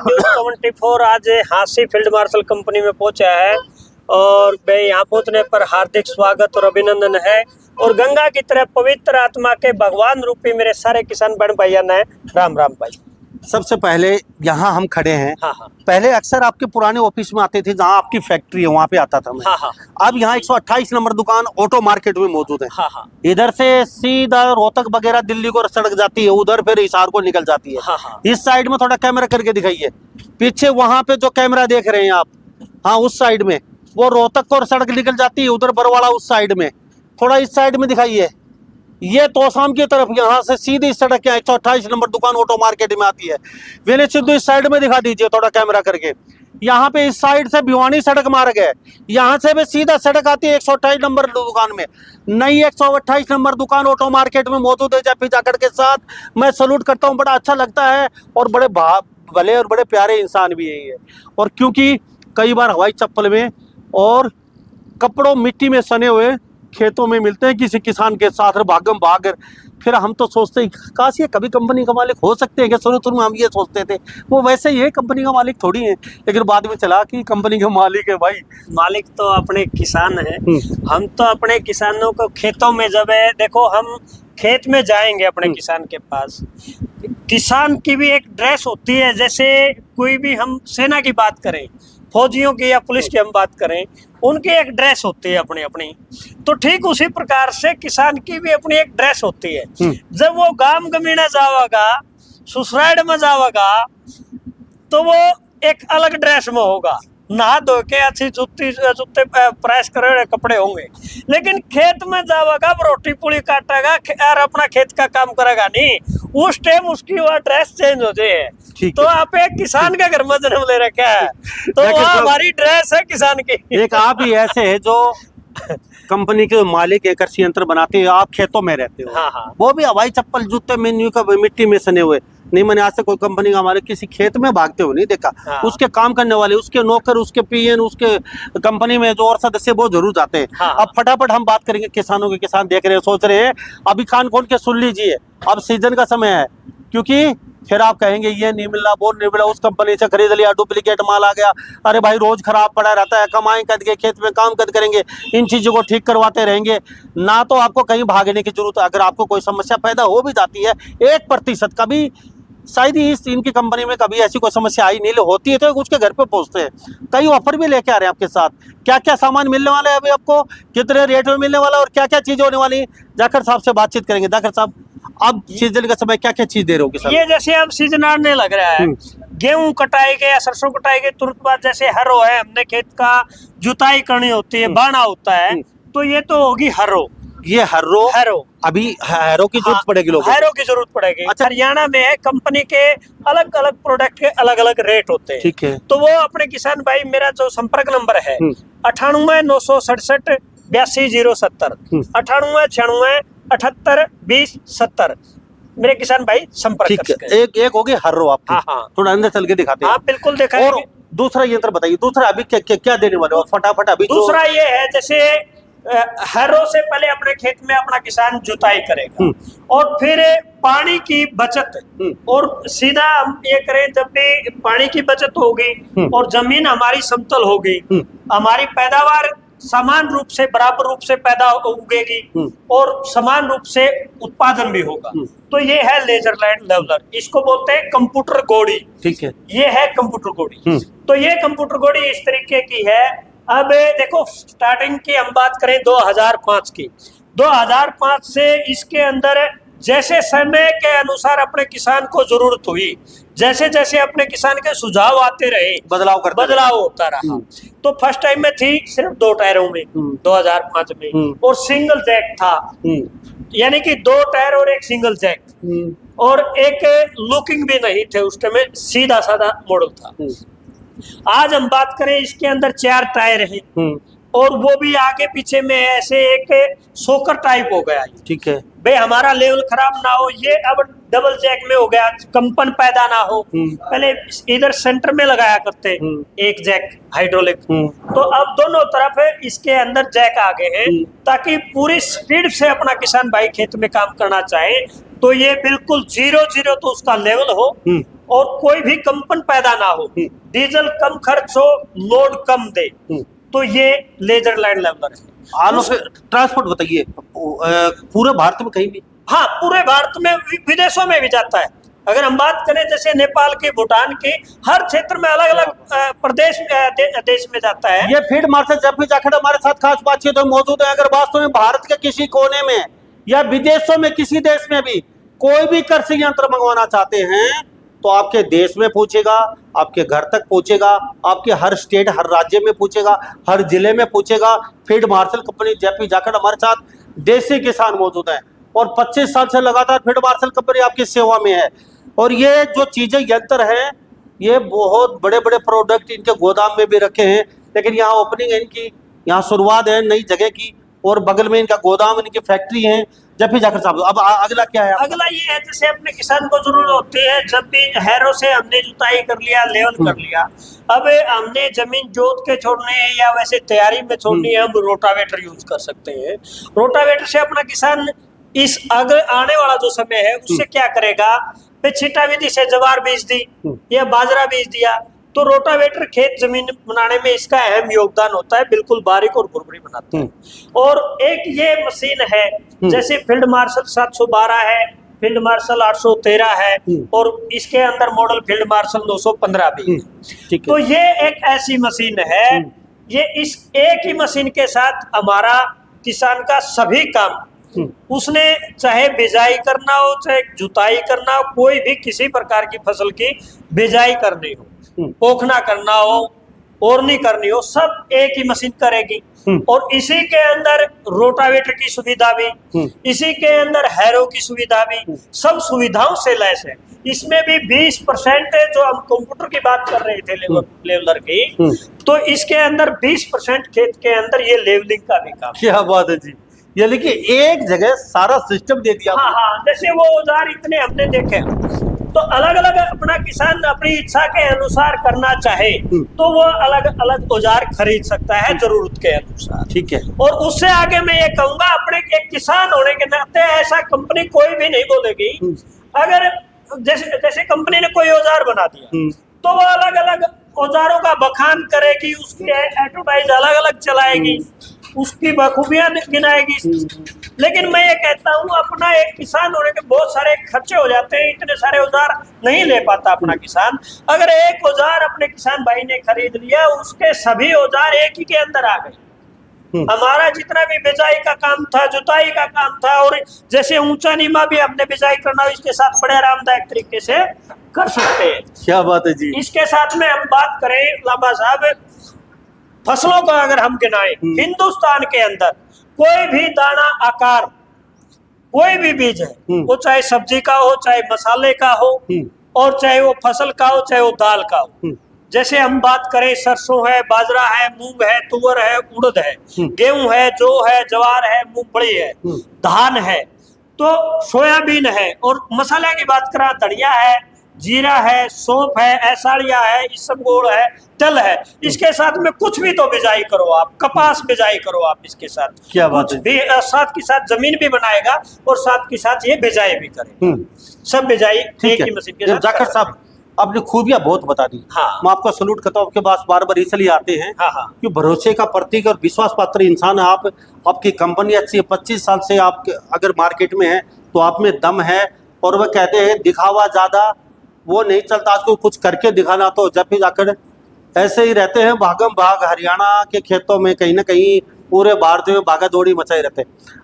News 24 आज Hansi field marshal company में पहुंचा है और भाई यहाँ पहुंचने पर हार्दिक स्वागत और अभिनंदन है। और गंगा की तरह पवित्र आत्मा के भगवान रूपी मेरे सारे किसान बहन भैया ने राम राम भाई। सबसे पहले यहाँ हम खड़े हैं। हाँ हाँ पहले अक्सर आपके पुराने ऑफिस में आते थे, जहाँ आपकी फैक्ट्री है वहाँ पे आता था मैं। हाँ हाँ अब यहाँ 128 नंबर दुकान ऑटो मार्केट में मौजूद है। हाँ हाँ इधर से सीधा रोहतक वगैरह दिल्ली को सड़क जाती है, उधर फिर हिसार को निकल जाती है। हाँ हाँ इस साइड में थोड़ा कैमरा करके दिखाइए, पीछे वहाँ पे जो कैमरा देख रहे हैं आप, हाँ उस साइड में वो रोहतक को सड़क निकल जाती है, उधर बरवाड़ा उस साइड में। थोड़ा इस साइड में दिखाइए, ये तोशाम की तरफ यहाँ से सीधी सड़क है, 128 नंबर दुकान ऑटो मार्केट में आती है। विलेज सिद्धू इस साइड में दिखा दीजिए थोड़ा कैमरा करके। यहाँ पे इस साइड से भिवानी सड़क मार्ग है, यहाँ से भी सीधा सड़क आती है 128 नंबर दुकान में। नई 128 नंबर दुकान ऑटो मार्केट में मौजूद है। जब जाकर के साथ मैं सलूट करता हूँ, बड़ा अच्छा लगता है और बड़े भले और बड़े प्यारे इंसान भी यही है। और क्योंकि कई बार हवाई चप्पल में और कपड़ों मिट्टी में सने हुए खेतों में मिलते हैं किसी किसान के साथ भागम भाग, फिर हम तो सोचते हैं काश ये कभी कंपनी का मालिक हो सकते हैं क्या। शुरू में हम ये सोचते थे, वो वैसे ये कंपनी का मालिक थोड़ी है, लेकिन बाद में चला कि कंपनी का मालिक है भाई। मालिक तो अपने किसान है। हम तो अपने किसानों को खेतों में जब है, देखो हम खेत में जाएंगे अपने किसान के पास, किसान की भी एक ड्रेस होती है। जैसे कोई भी हम सेना की बात करें, फौजियों की या पुलिस की हम बात करें, उनकी एक ड्रेस होती है अपनी अपनी। तो ठीक उसी प्रकार से किसान की भी अपनी एक ड्रेस होती है। जब वो गांव गमीना जावेगा, ससुराल में जावेगा, तो वो एक अलग ड्रेस में होगा, नहा धो के अच्छी जूते प्रेस करे हुए कपड़े होंगे। लेकिन खेत में जावेगा, रोटी पुड़ी काटेगा और अपना खेत का काम करेगा नहीं, उस टाइम उसकी वह ड्रेस चेंज हो जाए। तो आप एक किसान का घर में जन्म ले रखा है, तो वो हमारी ड्रेस है किसान की। एक आप ही ऐसे है जो कंपनी के मालिक है, कृषि यंत्र बनाते हैं, आप खेतों में रहते हो। हाँ हाँ वो भी हवाई चप्पल जूते में मिट्टी में सने हुए नहीं। मैंने आज से कोई कंपनी का मालिक किसी खेत में भागते हुए नहीं देखा। हाँ। उसके काम करने वाले, उसके नौकर, उसके पीएन, उसके कंपनी में जो और सदस्य वो जरूर जाते हैं। हाँ। अब फटाफट हम बात करेंगे किसानों के। किसान देख रहे हैं, सोच रहे हैं अभी कान खोल के सुन लीजिए, अब सीजन का समय है। क्योंकि फिर आप कहेंगे ये नहीं मिल रहा, वो नहीं मिला, उस कंपनी से खरीद लिया, डुप्लीकेट माल आ गया। अरे भाई रोज खराब पड़ा रहता है, कमाएं कद के, खेत में काम कद करेंगे, इन चीजों को ठीक करवाते रहेंगे ना, तो आपको कहीं भागने की जरूरत है। अगर आपको कोई समस्या पैदा हो भी जाती है 1% कभी, शायद ही इनकी कंपनी में कभी ऐसी कोई समस्या आई नहीं, होती है तो उसके घर पे पहुंचते हैं। कई ऑफर भी लेके आ रहे हैं आपके साथ। क्या क्या सामान मिलने वाला है अभी आपको, कितने रेट में मिलने वाला है और क्या क्या चीजें होने वाली है, जाकर साहब से बातचीत करेंगे। जाकर साहब, अब सीजन का समय क्या क्या चीज दे रहे हो किसान? ये जैसे अब सीजन आने लग रहा है, गेहूं कटाई के या सरसों कटाई के तुरंत बाद जैसे हरो है, हमने खेत का जुताई करनी होती है, बाना होता है, तो ये तो होगी हरो। ये हैरो अभी हैरो की जरूरत पड़ेगी लोगों को। हैरो की जरूरत पड़ेगी। अच्छा। हरियाणा में है, कंपनी के अलग अलग प्रोडक्ट के अलग अलग रेट होते हैं। ठीक है। तो वो अपने किसान भाई, मेरा जो संपर्क नंबर है 98 967 82 070, 98 96 78 20 70, मेरे किसान भाई संपर्क कर सकते हैं। एक होगी हर्रो आपकी। हाँ हाँ थोड़ा अंदर चल के दिखाते हैं। आप बिल्कुल दिखाएंगे। और दूसरा यंत्र बताइए, दूसरा अभी क्या देने वाले हो फटाफट अभी? दूसरा ये है, जैसे हरों से पहले अपने खेत में अपना किसान जुताई करेगा और फिर पानी की बचत, और सीधा हम ये करें, जब भी पानी की बचत होगी और जमीन हमारी समतल होगी, हमारी पैदावार समान रूप से, बराबर रूप से पैदा उगेगी और समान रूप से उत्पादन भी होगा। तो ये है लेजर लैंड लेवलर, इसको बोलते हैं कंप्यूटर गोड़ी। ठीक है, ये है कंप्यूटर गोड़ी। तो ये कंप्यूटर गोड़ी इस तरीके की है। अब देखो, स्टार्टिंग की हम बात करें 2005 की, 2005 से इसके अंदर जैसे समय के अनुसार अपने किसान को जरूरत हुई, जैसे जैसे अपने किसान के सुझाव आते रहे, बदलाव होता रहा। तो फर्स्ट टाइम में थी सिर्फ 2 टायरों में 2005 में, और सिंगल जैक था, यानी कि 2 टायर और एक सिंगल जैक, और एक लुकिंग भी नहीं थे उस टाइम में, सीधा साधा मॉडल था। आज हम बात करें, इसके अंदर 4 टायर हैं और वो भी आगे पीछे में ऐसे एक सोकर टाइप हो गया। ठीक है भाई, हमारा लेवल खराब ना हो, ये अब डबल जैक में हो गया, कंपन पैदा ना हो। पहले इधर सेंटर में लगाया करते एक जैक हाइड्रोलिक, तो अब दोनों तरफ इसके अंदर जैक आ गए हैं, ताकि पूरी स्पीड से अपना किसान भाई खेत में काम करना चाहे तो ये बिल्कुल 0-0 तो उसका लेवल हो, और कोई भी कंपन पैदा ना हो, डीजल कम खर्च हो, लोड कम दे, तो ये लेजर लैंड लेवलर है। आलो से ट्रांसपोर्ट बताइए, पूरे भारत में कहीं भी? हाँ, पूरे भारत में, विदेशों में भी जाता है। अगर हम बात करें जैसे नेपाल की, भूटान की, हर क्षेत्र में अलग अलग प्रदेश देश में जाता है। ये फील्ड मार्शल जेपी जाखड़ हमारे साथ खास बातचीत में मौजूद है। अगर वास्तव में भारत के किसी कोने में या विदेशों में किसी देश में भी कोई भी कृषि यंत्र मंगवाना चाहते हैं तो आपके देश में पूछेगा, आपके घर तक पूछेगा, आपके हर स्टेट, हर राज्य में पूछेगा, हर जिले में पूछेगा। Field marshal company JP Jakhar हमारे साथ देसी किसान मौजूद हैं और 25 साल से लगातार फील्ड मार्शल कंपनी आपकी सेवा में है। और ये जो चीजें यंत्र हैं, ये बहुत बड़े बड़े प्रोडक्ट इनके गोदाम में भी रखे हैं, लेकिन यहाँ ओपनिंग है इनकी, यहाँ शुरुआत है नई जगह की, और बगल में इनका गोदाम, इनकी फैक्ट्री है। जब भी जाकर साहब, अब अगला क्या है? अगला ये है, जैसे अपने किसान को जरूरत होती है, जब भी हैरो से हमने जुताई कर लिया, लेवल कर लिया, अब हमने जमीन जोत के छोड़नी है या वैसे तैयारी में छोड़नी है, हम रोटावेटर यूज कर सकते हैं। रोटावेटर से अपना किसान इस अगर आने वाला जो समय है उससे क्या करेगा, छिटा विधि से जवार बीज दी या बाजरा बीज दिया, तो रोटावेटर खेत जमीन बनाने में इसका अहम योगदान होता है, बिल्कुल बारीक और भुरभुरी बनाता है। और एक ये मशीन है, जैसे फील्ड मार्शल 712 है, फील्ड मार्शल 813 है, और इसके अंदर मॉडल फील्ड मार्शल 915 भी है। तो ये एक ऐसी मशीन है, ये इस एक ही मशीन के साथ हमारा किसान का सभी काम, उसने चाहे बिजाई करना हो, चाहे जुताई करना हो, कोई भी किसी प्रकार की फसल की बिजाई करनी हो, पोखना करना हो, ओरनी करनी हो, सब एक ही मशीन करेगी। और इसी के अंदर रोटावेटर की सुविधा भी, इसी के अंदर हैरो की सुविधा भी, सब सुविधाओं से लैस है। इसमें भी 20% जो हम कंप्यूटर की बात कर रहे थे लेवलर की, तो इसके अंदर 20% खेत के अंदर ये लेवलिंग का भी काम। क्या बात है जी, यानी कि एक जगह सारा सिस्टम दे दिया। हाँ हाँ, जैसे वो औजार इतने हमने देखे, तो अलग अलग अपना किसान अपनी इच्छा के अनुसार करना चाहे तो वो अलग अलग औजार खरीद सकता है जरूरत के अनुसार। ठीक है। और उससे आगे मैं ये कहूंगा, अपने एक किसान होने के नाते ऐसा कंपनी कोई भी नहीं बोलेगी, अगर जैसे कंपनी ने कोई औजार बना दिया तो वो अलग अलग औजारों का बखान करेगी, उसकी एडवर्टाइज अलग अलग चलाएगी, उसकी बखूबियां गिनाएगी। लेकिन मैं ये कहता हूँ, अपना एक किसान होने के बहुत सारे खर्चे हो जाते हैं, इतने सारे औजार नहीं ले पाता अपना किसान। अगर एक औजार अपने किसान भाई ने खरीद लिया, उसके सभी औजार एक ही के अंदर आ गए। हमारा जितना भी बिजाई का काम था, जुताई का काम था, और जैसे ऊंचा नीमा भी हमने बिजाई करना हो, इसके साथ बड़े आरामदायक तरीके से कर सकते हैं। क्या बात है जी। इसके साथ में हम बात करें लांबा साहब, फसलों का अगर हम गिनाएं, हिंदुस्तान के अंदर कोई भी दाना आकार, कोई भी बीज है, वो चाहे सब्जी का हो, चाहे मसाले का हो, और चाहे वो फसल का हो, चाहे वो दाल का हो। जैसे हम बात करें, सरसों है, बाजरा है, मूंग है, तुअर है, उड़द है, गेहूं है, जौ है, जवार है, मूंगफली है, धान है, तो सोयाबीन है, और मसाले की बात करें, धनिया है, जीरा है, सौंफ है, ऐसाड़िया है, इसबगोल है, तिल है। इसके साथ में कुछ भी तो बिजाई करो आप, कपास बिजाई करो आप, इसके साथ क्या बात है। भी साथ के साथ जमीन भी बनाएगा और साथ के साथ ये बिजाई भी करे, सब बिजाई एक ही मशीन के साथ। जाखड़ साहब, आपने खूबियां बहुत बता दी। हाँ। मैं आपका सलूट करता हूँ, आपके पास बार बार इसलिए आते हैं। हाँ हाँ। कि भरोसे का प्रतीक और विश्वास पात्र इंसान है आप। आपकी कंपनी अच्छी है, 25 साल से आप अगर मार्केट में है तो आप में दम है। और वह कहते हैं दिखावा ज्यादा वो नहीं चलता, आज को कुछ करके दिखाना। तो जब भी जाकर ऐसे ही रहते हैं, भागम भाग हरियाणा के खेतों में कहीं ना कहीं पूरे भारत में भागा दौड़ी मचाए रहते हैं।